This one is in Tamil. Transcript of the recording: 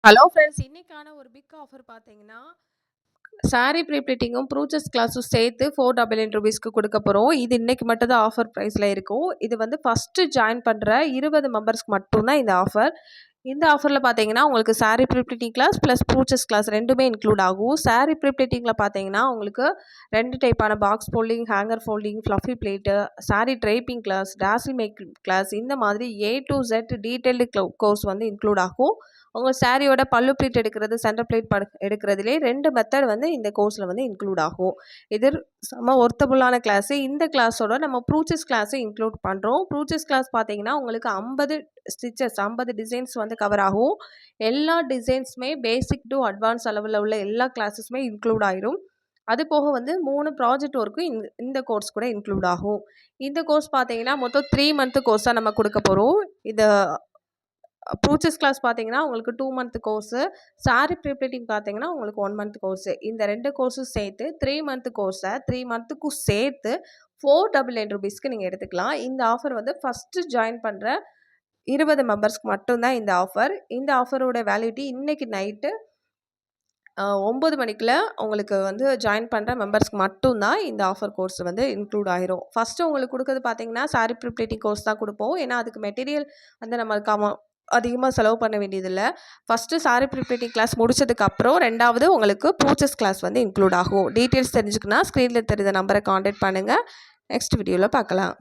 ஹலோ ஃப்ரெண்ட்ஸ், இன்னைக்கான ஒரு பிக் ஆஃபர் பார்த்தீங்கன்னா, சாரி ப்ரீப்ளீட்டிங்கும் ப்ரூச்சஸ் கிளாஸும் சேர்த்து ₹499க்கு குடுக்க போறோம். இது இன்னைக்கு மட்டும் தான் ஆஃபர் பிரைஸ்ல இருக்கும். இது வந்து ஃபர்ஸ்ட்டு ஜாயின் பண்ற 20 மெம்பர்ஸ்க்கு மட்டும் தான் இந்த ஆஃபர். இந்த ஆஃபர்ல பார்த்தீங்கன்னா, உங்களுக்கு sari prepleating class plus brooches class 2மே இன்க்ளூட் ஆகும். சாரி ப்ரீப்ளீட்டிங்ல பார்த்தீங்கன்னா, உங்களுக்கு 2 டைப்பான box folding, hanger folding, fluffy pleat, sari draping class, tassel making class இந்த மாதிரி a to z detailed course வந்து இன்க்ளூட் ஆகும். உங்க சாரியோட பல்லு ப்ளீட் எடுக்கிறது, சென்டர் ப்ளீட் எடுக்கிறதுலே 2 மெத்தட் வந்து இந்த கோர்ஸ்ல வந்து இன்க்ளூட் ஆகும். இது செம்ம ஒர்த்தபுளான கிளாஸு. இந்த கிளாஸோட நம்ம ப்ரூச்சஸ் கிளாஸும் இன்க்ளூட் பண்ணுறோம். ப்ரூச்சஸ் கிளாஸ் பார்த்தீங்கன்னா, உங்களுக்கு 50 ஸ்டிச்சஸ் 50 டிசைன்ஸ் வந்து கவர் ஆகும். எல்லா டிசைன்ஸுமே பேசிக் டு அட்வான்ஸ் லெவலில் உள்ள எல்லா கிளாஸஸுமே இன்க்ளூட் ஆயிரும். அது போக வந்து 3 ப்ராஜெக்ட் ஒர்க்கும் இந்த கோர்ஸ் கூட இன்க்ளூட் ஆகும். இந்த கோர்ஸ் பார்த்தீங்கன்னா, மொத்தம் 3 மந்த் கோர்ஸா நம்ம குடுக்க போறோம். இந்த ப்ரூச்சஸ் கிளாஸ் பார்த்தீங்கன்னா, உங்களுக்கு 2 மந்த் கோர்ஸு. சாரி ப்ரீப்ளீட்டிங் பார்த்தீங்கன்னா, உங்களுக்கு 1 மந்த் கோர்ஸு. இந்த 2 கோர்ஸும் சேர்த்து 3 மந்த் கோர்ஸை 3 மந்த்துக்கும் சேர்த்து ₹499க்கு நீங்க எடுத்துக்கலாம். இந்த ஆஃபர் வந்து ஃபர்ஸ்ட்டு ஜாயின் பண்ற 20 மெம்பர்ஸ்க்கு மட்டும் தான் இந்த ஆஃபர். இந்த ஆஃபரோட வேலிடிட்டி இன்னைக்கு நைட்டு 9 மணிக்குள்ள உங்களுக்கு வந்து ஜாயின் பண்ற மெம்பர்ஸ்க்கு மட்டும் தான் இந்த ஆஃபர் கோர்ஸ் வந்து இன்க்ளூட் ஆயிரும். ஃபர்ஸ்ட்டு உங்களுக்கு குடுக்கறது பார்த்தீங்கன்னா, சாரி ப்ரீப்ளீட்டிங் கோர்ஸ் தான் குடுப்போம். ஏன்னா, அதுக்கு மெட்டீரியல் வந்து நம்ம அதிகமா செலவு பண்ண வேண்டியதில்ல. ஃபர்ஸ்ட்டு சாரி ப்ரீப்ளீட்டிங் கிளாஸ் முடிச்சதுக்கப்புறம் 2வது உங்களுக்கு ப்ரூச்சஸ் கிளாஸ் வந்து இன்க்ளூட் ஆகும். டீட்டெயில்ஸ் தெரிஞ்சுக்கணும்னா ஸ்க்ரீன்ல தெரியுற நம்பரை கான்டாக்ட் பண்ணுங்க. நெக்ஸ்ட் வீடியோல பார்க்கலாம்.